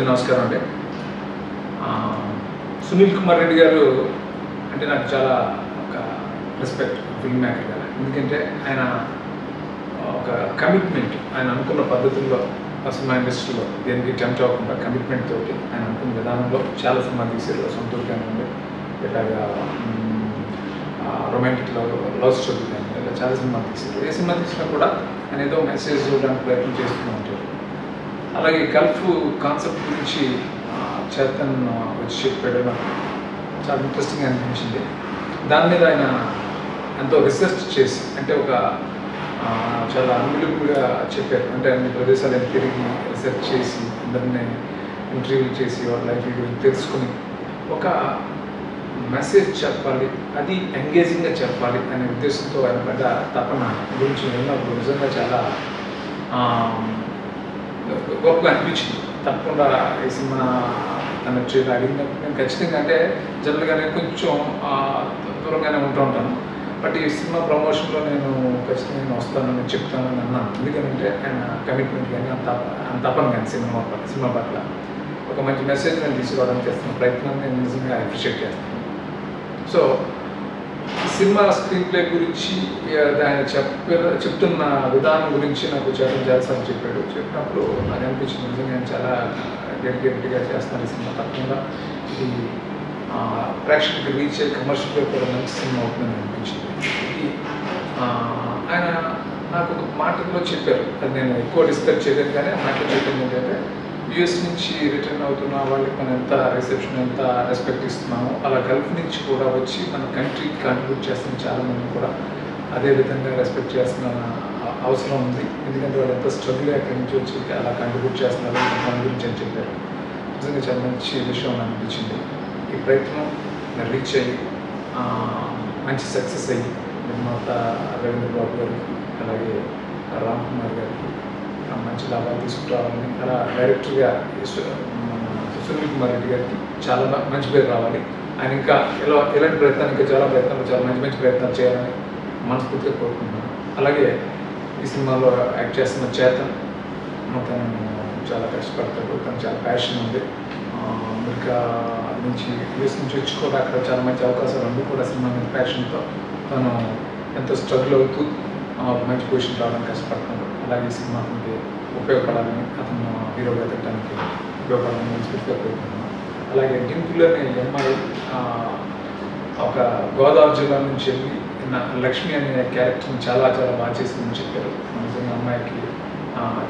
నమస్కారం అండి. సునీల్ కుమార్ రెడ్డి గారు అంటే నాకు చాలా ఒక రెస్పెక్ట్ ఫిల్మ్ మేకర్ గారు. ఎందుకంటే ఆయన ఒక కమిట్మెంట్, ఆయన అనుకున్న పద్ధతుల్లో సినిమా ఇండస్ట్రీలో దేనికి టెంప్ట్ అవ్వకుండా కమిట్మెంట్ తోటి ఆయన అనుకున్న విధానంలో చాలా సినిమా తీసారు. సొంతూరు కానివ్వండి, ఇలాగా రొమాంటిక్ లవ్ స్టోరీ కానివ్వండి, ఇలా చాలా సినిమాలు తీసారు. ఏ సినిమా తీసినా కూడా ఆయన ఏదో మెసేజ్ ఇవ్వడానికి ప్రయత్నం చేస్తూ ఉంటారు. అలాగే గల్ఫ్ కాన్సెప్ట్ గురించి చేతన్ వచ్చి చెప్పాడు. నాకు చాలా ఇంట్రెస్టింగ్ అనిపించింది. దాని మీద ఆయన ఎంతో రీసెర్చ్ చేసి, అంటే ఒక చాలా అనుభూతిగా చెప్పారు. అంటే అన్ని ప్రదేశాలను తిరిగి రీసెర్చ్ చేసి, అందరినీ ఇంటర్వ్యూలు చేసి, వాళ్ళ లైఫ్ గురించి తెలుసుకుని ఒక మెసేజ్ చెప్పాలి, అది ఎంగేజింగ్గా చెప్పాలి అనే ఉద్దేశంతో ఆయన పడ్డ తపన గురించి విన్నప్పుడు నిజంగా చాలా గొప్పగా అనిపించింది. తప్పకుండా ఈ సినిమా తను అడిగినప్పుడు నేను ఖచ్చితంగా, అంటే జనరల్గా నేను కొంచెం దూరంగానే ఉంటూ ఉంటాను. బట్ ఈ సినిమా ప్రమోషన్లో నేను ఖచ్చితంగా నేను వస్తానని చెప్తానని అన్నాను. ఎందుకంటే ఆయన కమిట్మెంట్ కానీ అంత తపన కానీ సినిమా పట్ల ఒక మంచి మెసేజ్ నేను తీసుకోవడానికి చేస్తున్న ప్రయత్నాన్ని నేను నిజంగా అప్రిషియేట్ చేస్తాను. సో సినిమా స్క్రీన్ ప్లే గురించి ఆయన చెప్తున్న విధానం గురించి నాకు చాలాసార్లు చెప్పినప్పుడు నాకు అనిపించింది నిజంగా నేను చాలా డెడికేటెడ్గా చేస్తాను. ఈ సినిమా తప్పకుండా ఇది ప్రేక్షకులకు రీచ్ అయ్యి కమర్షియల్గా కూడా మంచి సినిమా అవుతుందని అనిపించింది. ఇది ఆయన నాకు ఒక మాటలో చెప్పారు, అది నేను ఎక్కువ డిస్కస్ చేయలేదు, కానీ ఆ మాటలో చెప్పింది ఏంటంటే యూఎస్ నుంచి రిటర్న్ అవుతున్న వాళ్ళకి మనం ఎంత రిసెప్షన్, ఎంత రెస్పెక్ట్ ఇస్తున్నామో, అలా గల్ఫ్ నుంచి కూడా వచ్చి మన కంట్రీకి కాంట్రిబ్యూట్ చేస్తున్న చాలామంది కూడా అదేవిధంగా రెస్పెక్ట్ చేస్తున్న అవసరం ఉంది. ఎందుకంటే వాళ్ళు ఎంత స్ట్రగుల్ అక్కడి నుంచి వచ్చి అలా కాంట్రిబ్యూట్ చేస్తున్నారు దాని గురించి అని చెప్పారు. నిజంగా చాలా మంచి విషయం అనిపించింది. ఈ ప్రయత్నం రీచ్ అయ్యి మంచి సక్సెస్ అయ్యి నిర్మాత రవీంద్ర బాబు గారికి, అలాగే రామ్ కుమార్ గారికి మంచి లాభాలు తీసుకురావాలని, అలా డైరెక్టర్గా సునీల్ కుమార్ రెడ్డి గారికి చాలా మంచి పేరు రావాలి. ఆయన ఇంకా ఇలాంటి ప్రయత్నాలు, ఇంకా చాలా మంచి ప్రయత్నాలు చేయాలని మనస్ఫూర్తిగా కోరుకుంటున్నాను. అలాగే ఈ సినిమాలో యాక్ట్ చేస్తున్న చేతన్, తను చాలా కష్టపడతాడు, తను చాలా ప్యాషన్ ఉంది. అమెరికా నుంచి యూఎస్ నుంచి వచ్చి కూడా అక్కడ చాలా మంచి అవకాశాలు ఉంది కూడా సినిమా మీద ప్యాషన్తో తను ఎంతో స్ట్రగుల్ అవుతూ మంచి పొజిషన్ రావడానికి కష్టపడుతున్నాడు. అలాగే ఈ సినిమాకి ఉపయోగపడాలని, అతను హీరోగా ఎదగడానికి ఉపయోగపడాలని మనస్ఫూర్తిగా కోరుకుంటున్నాను. అలాగే డింపుల్ అనే అమ్మాయి ఒక గోదావరి జిల్లా నుంచి వెళ్ళి లక్ష్మి అనే క్యారెక్టర్ని చాలా బాగా చేసిందని చెప్పారు. నిజంగా అమ్మాయికి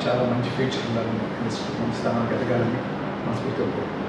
చాలా మంచి ఫ్యూచర్ ఉండాలని, మంచి స్థానానికి ఎదగాలని మనస్ఫూర్తిగా కోరుకుంటున్నాను.